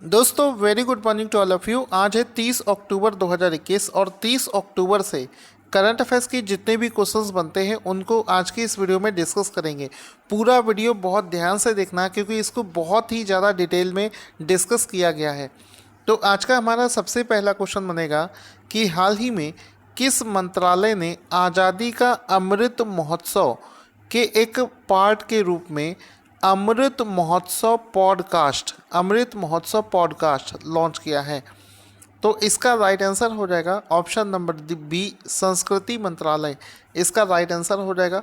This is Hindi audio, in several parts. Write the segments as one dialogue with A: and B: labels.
A: दोस्तों very good morning to all of you. आज है 30 अक्टूबर 2021 और 30 अक्टूबर से करंट अफेयर्स के जितने भी क्वेश्चंस बनते हैं उनको आज की इस वीडियो में डिस्कस करेंगे। पूरा वीडियो बहुत ध्यान से देखना क्योंकि इसको बहुत ही ज़्यादा डिटेल में डिस्कस किया गया है। तो आज का हमारा सबसे पहला क्वेश्चन बनेगा कि हाल ही में किस मंत्रालय ने आज़ादी का अमृत महोत्सव के एक पार्ट के रूप में अमृत महोत्सव पॉडकास्ट लॉन्च किया है? तो इसका राइट आंसर हो जाएगा ऑप्शन नंबर बी, संस्कृति मंत्रालय। इसका राइट आंसर हो जाएगा।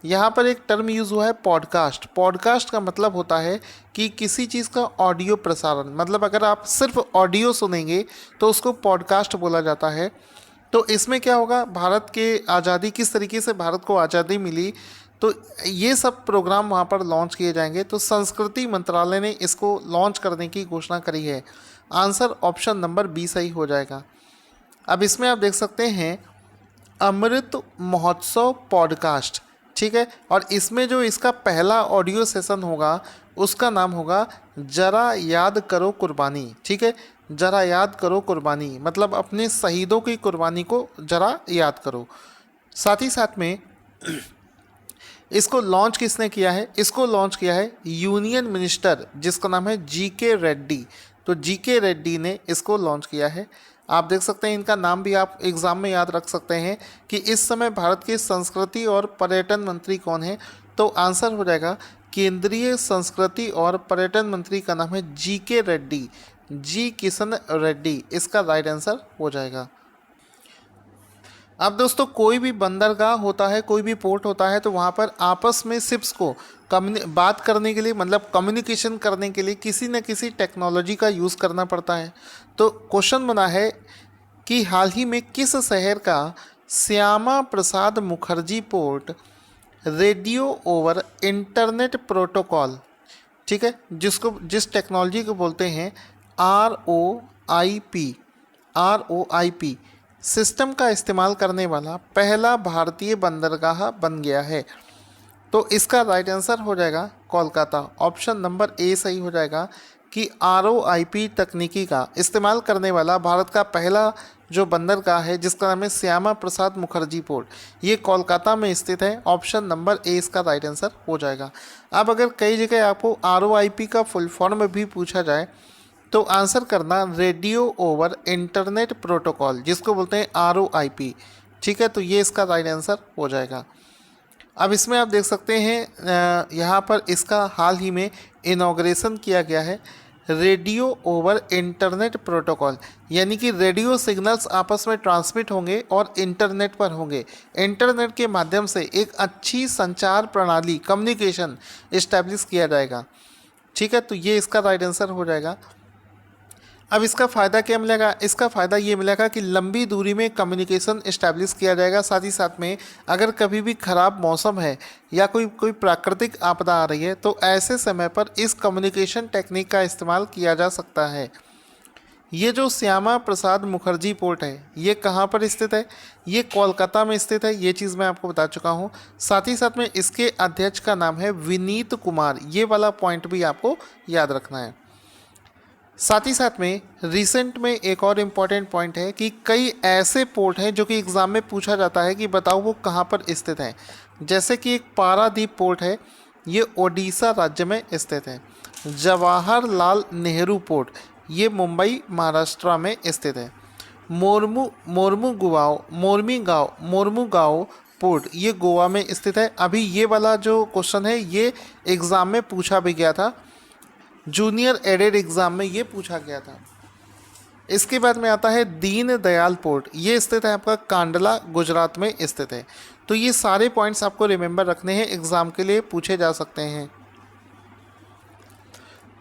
A: यहाँ पर एक टर्म यूज़ हुआ है पॉडकास्ट। पॉडकास्ट का मतलब होता है कि किसी चीज़ का ऑडियो प्रसारण, मतलब अगर आप सिर्फ ऑडियो सुनेंगे तो उसको पॉडकास्ट बोला जाता है। तो इसमें क्या होगा, भारत के आज़ादी, किस तरीके से भारत को आज़ादी मिली, तो ये सब प्रोग्राम वहाँ पर लॉन्च किए जाएंगे। तो संस्कृति मंत्रालय ने इसको लॉन्च करने की घोषणा करी है। आंसर ऑप्शन नंबर बी सही हो जाएगा। अब इसमें आप देख सकते हैं अमृत महोत्सव पॉडकास्ट, ठीक है। और इसमें जो इसका पहला ऑडियो सेशन होगा उसका नाम होगा जरा याद करो कुर्बानी, ठीक है। जरा याद करो कुर्बानी मतलब अपने शहीदों की कुर्बानी को जरा याद करो। साथ ही साथ में इसको लॉन्च किसने किया है? इसको लॉन्च किया है यूनियन मिनिस्टर जिसका नाम है जीके रेड्डी। तो जीके रेड्डी ने इसको लॉन्च किया है। आप देख सकते हैं इनका नाम भी आप एग्ज़ाम में याद रख सकते हैं कि इस समय भारत के संस्कृति और पर्यटन मंत्री कौन है। तो आंसर हो जाएगा केंद्रीय संस्कृति और पर्यटन मंत्री का नाम है जीके रेड्डी, जी किशन रेड्डी। इसका राइट आंसर हो जाएगा। अब दोस्तों कोई भी बंदरगाह होता है, कोई भी पोर्ट होता है, तो वहाँ पर आपस में शिप्स को बात करने के लिए, मतलब कम्युनिकेशन करने के लिए किसी न किसी टेक्नोलॉजी का यूज़ करना पड़ता है। तो क्वेश्चन बना है कि हाल ही में किस शहर का Shyama Prasad Mukherjee port radio over internet protocol, ठीक है, जिस टेक्नोलॉजी को बोलते हैं ROIP सिस्टम का इस्तेमाल करने वाला पहला भारतीय बंदरगाह बन गया है? तो इसका राइट आंसर हो जाएगा कोलकाता। ऑप्शन नंबर ए सही हो जाएगा कि ROIP तकनीकी का इस्तेमाल करने वाला भारत का पहला जो बंदरगाह है जिसका नाम है श्यामा प्रसाद मुखर्जी पोर्ट, ये कोलकाता में स्थित है। ऑप्शन नंबर ए इसका राइट आंसर हो जाएगा। अब अगर कई जगह आपको ROIP का फुल फॉर्म भी पूछा जाए तो आंसर करना रेडियो ओवर इंटरनेट प्रोटोकॉल, जिसको बोलते हैं ROIP, ठीक है। तो ये इसका राइट आंसर हो जाएगा। अब इसमें आप देख सकते हैं यहाँ पर इसका हाल ही में इनॉग्रेशन किया गया है रेडियो ओवर इंटरनेट प्रोटोकॉल, यानी कि रेडियो सिग्नल्स आपस में ट्रांसमिट होंगे और इंटरनेट पर होंगे। इंटरनेट के माध्यम से एक अच्छी संचार प्रणाली, कम्युनिकेशन इस्टेब्लिश किया जाएगा, ठीक है। तो ये इसका राइट आंसर हो जाएगा। अब इसका फ़ायदा क्या मिलेगा? इसका फ़ायदा ये मिलेगा कि लंबी दूरी में कम्युनिकेशन इस्टेब्लिश किया जाएगा। साथ ही साथ में अगर कभी भी ख़राब मौसम है या कोई प्राकृतिक आपदा आ रही है तो ऐसे समय पर इस कम्युनिकेशन टेक्निक का इस्तेमाल किया जा सकता है। ये जो श्यामा प्रसाद मुखर्जी पोर्ट है ये कहाँ पर स्थित है? ये कोलकाता में स्थित है, ये चीज़ मैं आपको बता चुका हूँ। साथ ही साथ में इसके अध्यक्ष का नाम है विनीत कुमार, ये वाला पॉइंट भी आपको याद रखना है। साथ ही साथ में रिसेंट में एक और इम्पॉर्टेंट पॉइंट है कि कई ऐसे पोर्ट हैं जो कि एग्ज़ाम में पूछा जाता है कि बताओ वो कहाँ पर स्थित हैं। जैसे कि एक पारादीप पोर्ट है, ये ओडिशा राज्य में स्थित है। जवाहरलाल नेहरू पोर्ट, ये मुंबई महाराष्ट्र में स्थित है। मोर्मुगांव पोर्ट, ये गोवा में स्थित है। अभी ये वाला जो क्वेश्चन है ये एग्ज़ाम में पूछा भी गया था, जूनियर एडेड एग्ज़ाम में ये पूछा गया था। इसके बाद में आता है दीन दयाल पोर्ट, ये स्थित है आपका कांडला गुजरात में स्थित है। तो ये सारे पॉइंट्स आपको रिमेंबर रखने हैं, एग्ज़ाम के लिए पूछे जा सकते हैं।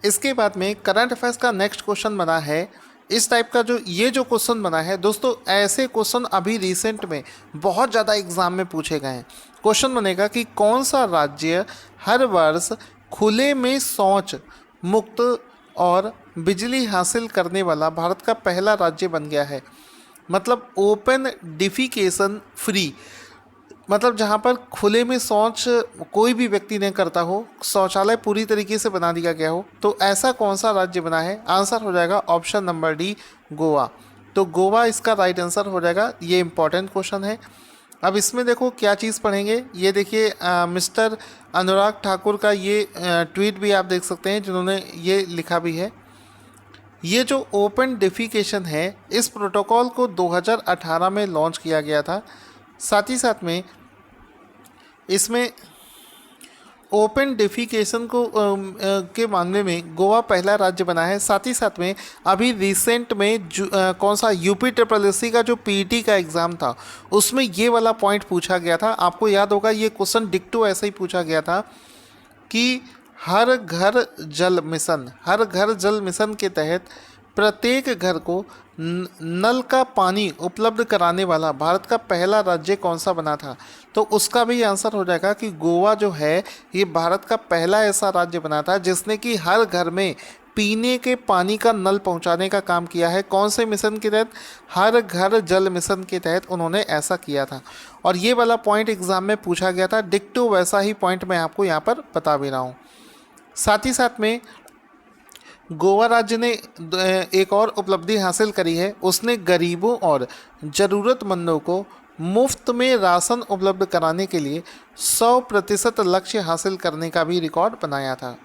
A: इसके बाद में करंट अफेयर्स का नेक्स्ट क्वेश्चन बना है इस टाइप का, ये जो क्वेश्चन बना है दोस्तों, ऐसे क्वेश्चन अभी रिसेंट में बहुत ज़्यादा एग्ज़ाम में पूछे गए हैं। क्वेश्चन बनेगा कि कौन सा राज्य हर वर्ष खुले में शौच मुक्त और बिजली हासिल करने वाला भारत का पहला राज्य बन गया है? मतलब ओपन डिफिकेशन फ्री मतलब जहाँ पर खुले में शौच कोई भी व्यक्ति नहीं करता हो, शौचालय पूरी तरीके से बना दिया गया हो, तो ऐसा कौन सा राज्य बना है? आंसर हो जाएगा ऑप्शन नंबर डी, गोवा। तो गोवा इसका राइट आंसर हो जाएगा। ये इंपॉर्टेंट क्वेश्चन है। अब इसमें देखो क्या चीज़ पढ़ेंगे, ये देखिए मिस्टर अनुराग ठाकुर का ये ट्वीट भी आप देख सकते हैं, जिन्होंने ये लिखा भी है। ये जो ओपन डेफिकेशन है, इस प्रोटोकॉल को 2018 में लॉन्च किया गया था। साथ ही साथ में इसमें ओपन डेफिकेशन को के मामले में गोवा पहला राज्य बना है। साथ ही साथ में अभी रिसेंट में कौन सा UP-SSC का जो PET का एग्ज़ाम था, उसमें ये वाला पॉइंट पूछा गया था। आपको याद होगा ये क्वेश्चन डिक्टो ऐसे ही पूछा गया था कि हर घर जल मिशन के तहत प्रत्येक घर को नल का पानी उपलब्ध कराने वाला भारत का पहला राज्य कौन सा बना था? तो उसका भी आंसर हो जाएगा कि गोवा जो है ये भारत का पहला ऐसा राज्य बना था जिसने कि हर घर में पीने के पानी का नल पहुंचाने का काम किया है। कौन से मिशन के तहत? हर घर जल मिशन के तहत उन्होंने ऐसा किया था। और ये वाला पॉइंट एग्जाम में पूछा गया था, डिक्टो वैसा ही पॉइंट मैं आपको यहाँ पर बता भी रहा हूँ। साथ ही साथ में गोवा राज्य ने एक और उपलब्धि हासिल करी है, उसने गरीबों और ज़रूरतमंदों को मुफ्त में राशन उपलब्ध कराने के लिए 100% लक्ष्य हासिल करने का भी रिकॉर्ड बनाया था।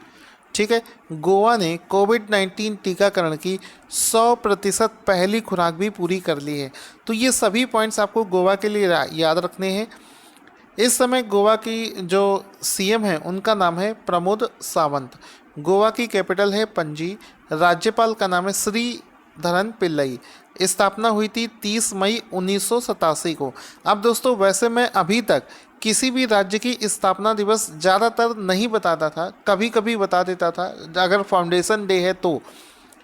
A: ठीक है, गोवा ने कोविड-19 टीकाकरण की 100% पहली खुराक भी पूरी कर ली है। तो ये सभी पॉइंट्स आपको गोवा के लिए याद रखने हैं। इस समय गोवा की जो CM है उनका नाम है प्रमोद सावंत। गोवा की कैपिटल है पणजी। राज्यपाल का नाम है श्रीधरन पिल्लई। स्थापना हुई थी 30 मई 1987 को। अब दोस्तों वैसे मैं अभी तक किसी भी राज्य की स्थापना दिवस ज़्यादातर नहीं बताता था, कभी कभी बता देता था अगर फाउंडेशन डे है तो।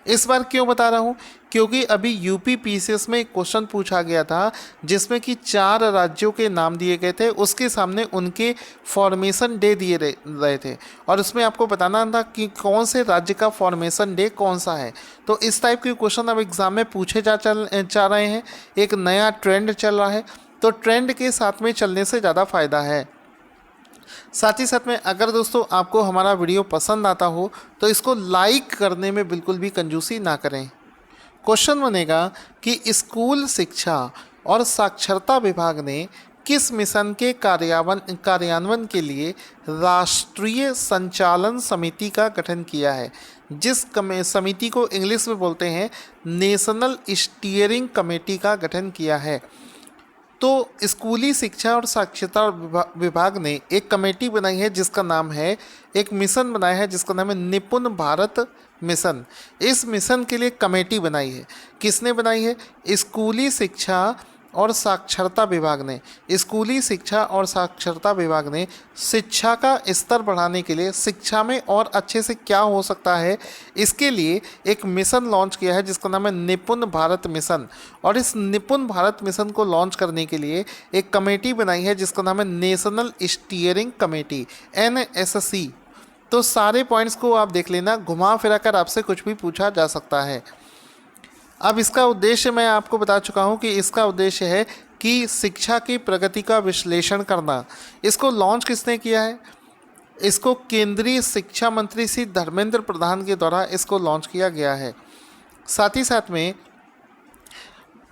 A: इस बार क्यों बता रहा हूँ? क्योंकि अभी UP-PCS में एक क्वेश्चन पूछा गया था जिसमें कि 4 राज्यों के नाम दिए गए थे, उसके सामने उनके फॉर्मेशन डे दिए रहे थे और उसमें आपको बताना था कि कौन से राज्य का फॉर्मेशन डे कौन सा है। तो इस टाइप के क्वेश्चन अब एग्ज़ाम में पूछे जा रहे हैं। एक नया ट्रेंड चल रहा है, तो ट्रेंड के साथ में चलने से ज़्यादा फ़ायदा है। साथ ही साथ में अगर दोस्तों आपको हमारा वीडियो पसंद आता हो तो इसको लाइक करने में बिल्कुल भी कंजूसी ना करें। क्वेश्चन बनेगा कि स्कूल शिक्षा और साक्षरता विभाग ने किस मिशन के कार्यान्वयन के लिए राष्ट्रीय संचालन समिति का गठन किया है? जिस समिति को इंग्लिश में बोलते हैं नेशनल स्टीयरिंग कमेटी का गठन किया है। तो स्कूली शिक्षा और साक्षरता विभाग ने एक कमेटी बनाई है जिसका नाम है, एक मिशन बनाया है जिसका नाम है निपुण भारत मिशन। इस मिशन के लिए कमेटी बनाई है। किसने बनाई है? स्कूली शिक्षा और साक्षरता विभाग ने। स्कूली शिक्षा और साक्षरता विभाग ने शिक्षा का स्तर बढ़ाने के लिए, शिक्षा में और अच्छे से क्या हो सकता है, इसके लिए एक मिशन लॉन्च किया है जिसका नाम है निपुण भारत मिशन। और इस निपुण भारत मिशन को लॉन्च करने के लिए एक कमेटी बनाई है जिसका नाम है नेशनल स्टीयरिंग कमेटी, NSC। तो सारे पॉइंट्स को आप देख लेना, घुमा फिरा कर आपसे कुछ भी पूछा जा सकता है। अब इसका उद्देश्य मैं आपको बता चुका हूँ कि इसका उद्देश्य है कि शिक्षा की प्रगति का विश्लेषण करना। इसको लॉन्च किसने किया है? इसको केंद्रीय शिक्षा मंत्री श्री धर्मेंद्र प्रधान के द्वारा इसको लॉन्च किया गया है। साथ ही साथ में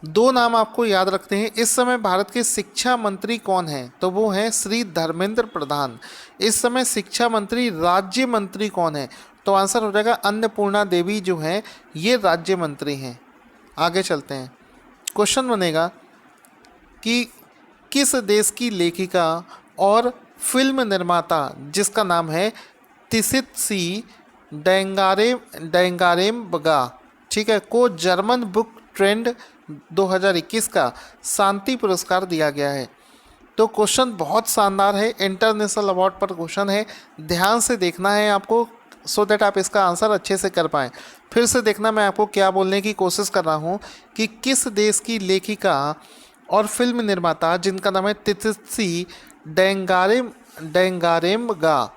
A: 2 नाम आपको याद रखते हैं। इस समय भारत के शिक्षा मंत्री कौन हैं? तो वो हैं श्री धर्मेंद्र प्रधान। इस समय शिक्षा मंत्री, राज्य मंत्री कौन है? तो आंसर हो जाएगा अन्नपूर्णा देवी जो हैं ये राज्य मंत्री हैं। आगे चलते हैं। क्वेश्चन बनेगा कि किस देश की लेखिका और फिल्म निर्माता जिसका नाम है तिसित्सी डेंगारेम्बगा, ठीक है, को जर्मन बुक ट्रेंड 2021 का शांति पुरस्कार दिया गया है? तो क्वेश्चन बहुत शानदार है, इंटरनेशनल अवार्ड पर क्वेश्चन है। ध्यान से देखना है आपको सो दैट आप इसका आंसर अच्छे से कर पाएँ। फिर से देखना मैं आपको क्या बोलने की कोशिश कर रहा हूँ कि किस देश की लेखिका और फिल्म निर्माता जिनका नाम है तिसित्सी डेंगारेम्बगा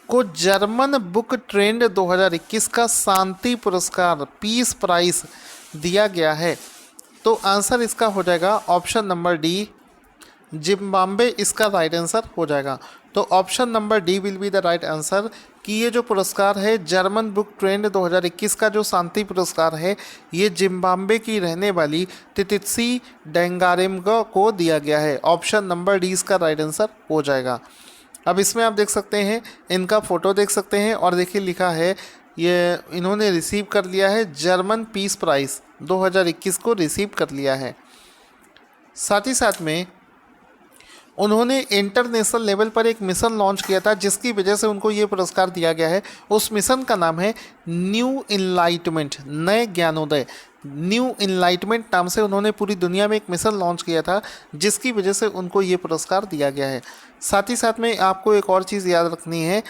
A: को जर्मन बुक ट्रेंड 2021 का शांति पुरस्कार, पीस प्राइज दिया गया है? तो आंसर इसका हो जाएगा ऑप्शन नंबर डी, जिम्बाब्वे इसका राइट आंसर हो जाएगा। तो option number D will be the right answer कि ये जो पुरस्कार है जर्मन बुक ट्रेंड 2021 का जो शांति पुरस्कार है ये जिम्बाब्वे की रहने वाली तितित्सी डेंगारेम्गा को दिया गया है। ऑप्शन नंबर डी इसका राइट आंसर हो जाएगा। अब इसमें आप देख सकते हैं, इनका फ़ोटो देख सकते हैं और देखिए लिखा है ये इन्होंने रिसीव कर लिया है जर्मन पीस प्राइज़ 2021 को रिसीव कर लिया है। साथ ही साथ में उन्होंने इंटरनेशनल लेवल पर एक मिशन लॉन्च किया था जिसकी वजह से उनको ये पुरस्कार दिया गया है। उस मिशन का नाम है न्यू इनलाइटमेंट, नए ज्ञानोदय। न्यू इनलाइटमेंट नाम से उन्होंने पूरी दुनिया में एक मिशन लॉन्च किया था जिसकी वजह से उनको ये पुरस्कार दिया गया है। साथ ही साथ में आपको एक और चीज़ याद रखनी है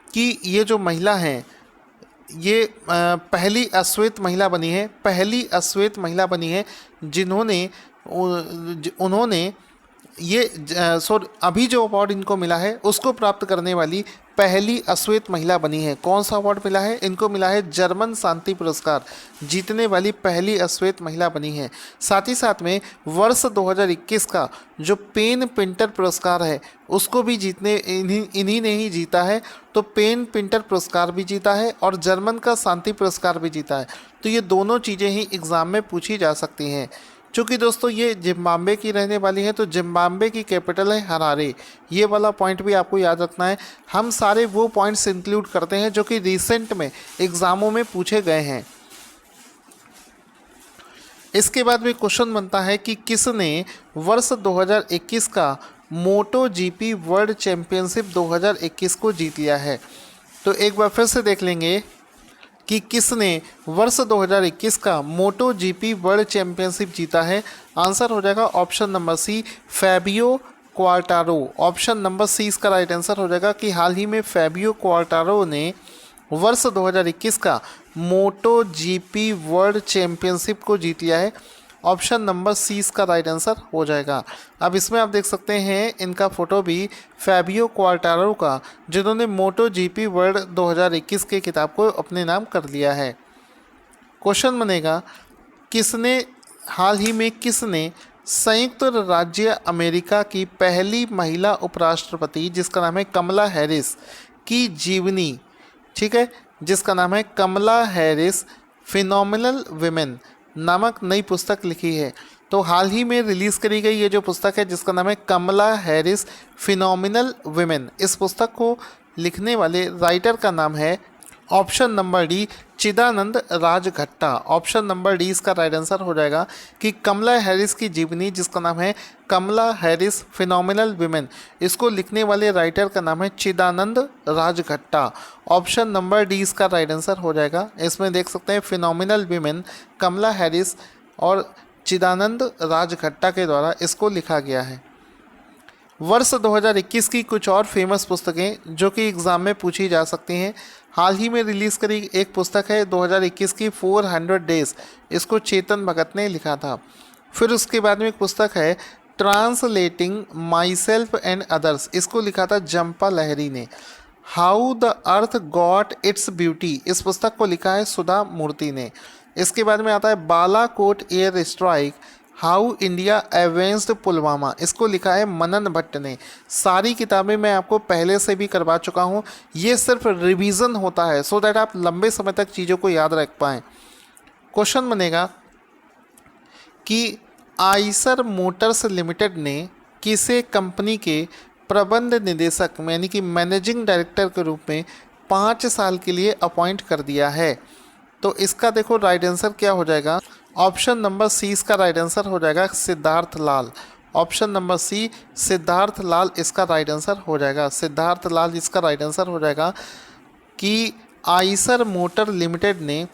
A: कि ये जो महिला हैं ये पहली अश्वेत महिला बनी है, पहली अश्वेत महिला बनी है जिन्होंने उन्होंने ये अभी जो अवार्ड इनको मिला है उसको प्राप्त करने वाली पहली अश्वेत महिला बनी है। कौन सा अवार्ड मिला है इनको? मिला है जर्मन शांति पुरस्कार, जीतने वाली पहली अश्वेत महिला बनी है। साथ ही साथ में वर्ष 2021 का जो पेन पिंटर पुरस्कार है उसको भी इन्हीं ने ही जीता है। तो पेन पिंटर पुरस्कार भी जीता है और जर्मन का शांति पुरस्कार भी जीता है। तो ये दोनों चीज़ें ही एग्ज़ाम में पूछी जा सकती हैं। चूँकि दोस्तों ये जिम्बाब्वे की रहने वाली है तो जिम्बाब्वे की कैपिटल है हरारे। ये वाला पॉइंट भी आपको याद रखना है। हम सारे वो पॉइंट्स इंक्लूड करते हैं जो कि रिसेंट में एग्ज़ामों में पूछे गए हैं। इसके बाद में क्वेश्चन बनता है कि किसने वर्ष 2021 का मोटो जीपी वर्ल्ड चैम्पियनशिप 2021 को जीत लिया है। तो एक बार फिर से देख लेंगे कि किसने वर्ष 2021 का मोटो जीपी वर्ल्ड चैम्पियनशिप जीता है। आंसर हो जाएगा option number C, Fabio Quartararo. Option number C इसका राइट आंसर हो जाएगा कि हाल ही में फैबियो क्वार्टारो ने वर्ष 2021 का मोटो जीपी वर्ल्ड चैम्पियनशिप को जीत लिया है। ऑप्शन नंबर सी इसका राइट आंसर हो जाएगा। अब इसमें आप देख सकते हैं इनका फ़ोटो भी फैबियो क्वार्टारो का, जिन्होंने मोटो जीपी वर्ल्ड 2021 के खिताब को अपने नाम कर लिया है। क्वेश्चन बनेगा हाल ही में किसने संयुक्त राज्य अमेरिका की पहली महिला उपराष्ट्रपति जिसका नाम है कमला हैरिस की जीवनी, ठीक है, जिसका नाम है कमला हैरिस फिनोमिनल विमेन नामक नई पुस्तक लिखी है। तो हाल ही में रिलीज़ करी गई ये जो पुस्तक है जिसका नाम है कमला हैरिस फिनोमिनल विमेन। इस पुस्तक को लिखने वाले राइटर का नाम है ऑप्शन नंबर डी, चिदानंद राजघट्टा। ऑप्शन नंबर डी इसका राइट आंसर हो जाएगा कि कमला हैरिस की जीवनी जिसका नाम है कमला हैरिस फिनोमिनल विमेन, इसको लिखने वाले राइटर का नाम है चिदानंद राजघट्टा। ऑप्शन नंबर डी इसका राइट आंसर हो जाएगा। इसमें देख सकते हैं फिनोमिनल विमेन कमला हैरिस और चिदानंद राजघट्टा के द्वारा इसको लिखा गया है। वर्ष 2021 की कुछ और फेमस पुस्तकें जो कि एग्ज़ाम में पूछी जा सकती हैं। हाल ही में रिलीज़ करी एक पुस्तक है 2021 की 400 डेज, इसको चेतन भगत ने लिखा था। फिर उसके बाद में एक पुस्तक है translating my self and others, इसको लिखा था जंपा लहरी ने। How the earth got its beauty, इस पुस्तक को लिखा है सुधा मूर्ति ने। इसके बाद में आता है Balakot air strike, how India avenged Pulwama, इसको लिखा है मनन भट्ट ने। सारी किताबें मैं आपको पहले से भी करवा चुका हूँ, ये सिर्फ रिवीजन होता है सो दैट आप लंबे समय तक चीज़ों को याद रख पाएँ। क्वेश्चन बनेगा कि आइसर मोटर्स लिमिटेड ने किसे कंपनी के प्रबंध निदेशक यानी कि मैनेजिंग डायरेक्टर के रूप में 5 साल के लिए अपॉइंट कर दिया है। तो इसका देखो राइट आंसर क्या हो जाएगा। ऑप्शन नंबर सी इसका राइट आंसर हो जाएगा सिद्धार्थ लाल। ऑप्शन नंबर सी सिद्धार्थ लाल इसका राइट आंसर हो जाएगा। सिद्धार्थ लाल इसका राइट आंसर हो जाएगा कि आइसर मोटर लिमिटेड ने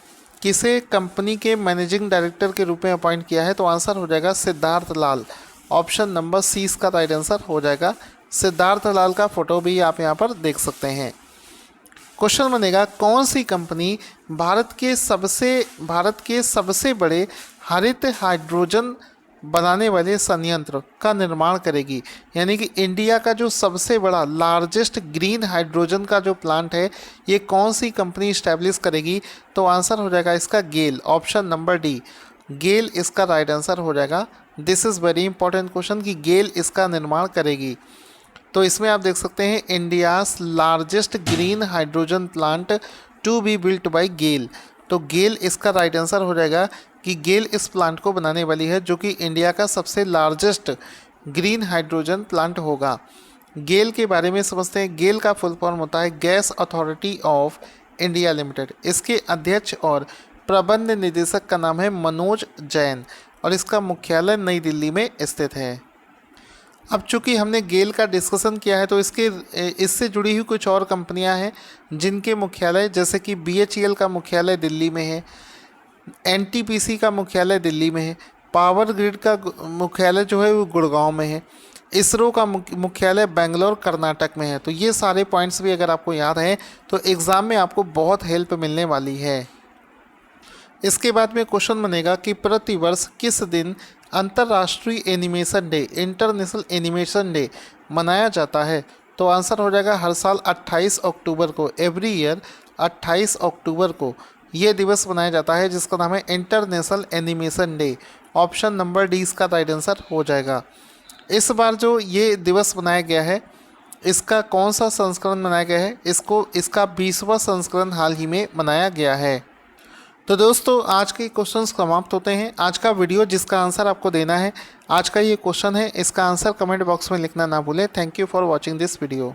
A: किसे कंपनी के मैनेजिंग डायरेक्टर के रूप में अपॉइंट किया है। तो आंसर हो जाएगा Siddharth Lal. Option number C इसका राइट आंसर हो जाएगा। सिद्धार्थ लाल का फोटो भी आप यहाँ पर देख सकते हैं। क्वेश्चन बनेगा कौन सी कंपनी भारत के सबसे बड़े हरित हाइड्रोजन बनाने वाले संयंत्र का निर्माण करेगी, यानी कि इंडिया का जो सबसे बड़ा लार्जेस्ट ग्रीन हाइड्रोजन का जो प्लांट है ये कौन सी कंपनी इस्टेब्लिश करेगी। तो आंसर हो जाएगा इसका गेल। ऑप्शन नंबर डी गेल इसका राइट आंसर हो जाएगा। This is very important question कि गेल इसका निर्माण करेगी। तो इसमें आप देख सकते हैं India's largest green hydrogen plant to be built by GAIL. तो गेल इसका राइट आंसर हो जाएगा कि गेल इस प्लांट को बनाने वाली है जो कि इंडिया का सबसे लार्जेस्ट ग्रीन हाइड्रोजन प्लांट होगा। गेल के बारे में समझते हैं। गेल का फुल फॉर्म होता है gas authority of India limited. इसके अध्यक्ष और प्रबंध निदेशक का नाम है मनोज जैन और इसका मुख्यालय नई दिल्ली में स्थित है। अब चूंकि हमने गेल का डिस्कशन किया है तो इससे जुड़ी हुई कुछ और कंपनियां हैं जिनके मुख्यालय, जैसे कि BHEL का मुख्यालय दिल्ली में है, NTPC का मुख्यालय दिल्ली में है, पावर ग्रिड का मुख्यालय जो है वो गुड़गांव में है, इसरो का मुख्यालय बेंगलोर कर्नाटक में है। तो ये सारे पॉइंट्स भी अगर आपको याद हैं तो एग्ज़ाम में आपको बहुत हेल्प मिलने वाली है। इसके बाद में क्वेश्चन बनेगा कि प्रतिवर्ष किस दिन अंतर्राष्ट्रीय animation day, international animation day मनाया जाता है। तो आंसर हो जाएगा हर साल 28 अक्टूबर को, एवरी ईयर 28 अक्टूबर को ये दिवस मनाया जाता है जिसका नाम है international animation day. Option number D इसका राइट आंसर हो जाएगा। इस बार जो ये दिवस मनाया गया है इसका कौन सा संस्करण मनाया गया है, इसका 20वां संस्करण हाल ही में मनाया गया है। तो दोस्तों आज के क्वेश्चंस समाप्त होते हैं। आज का वीडियो जिसका आंसर आपको देना है, आज का ये क्वेश्चन है, इसका आंसर कमेंट बॉक्स में लिखना ना भूलें। Thank you for watching this video.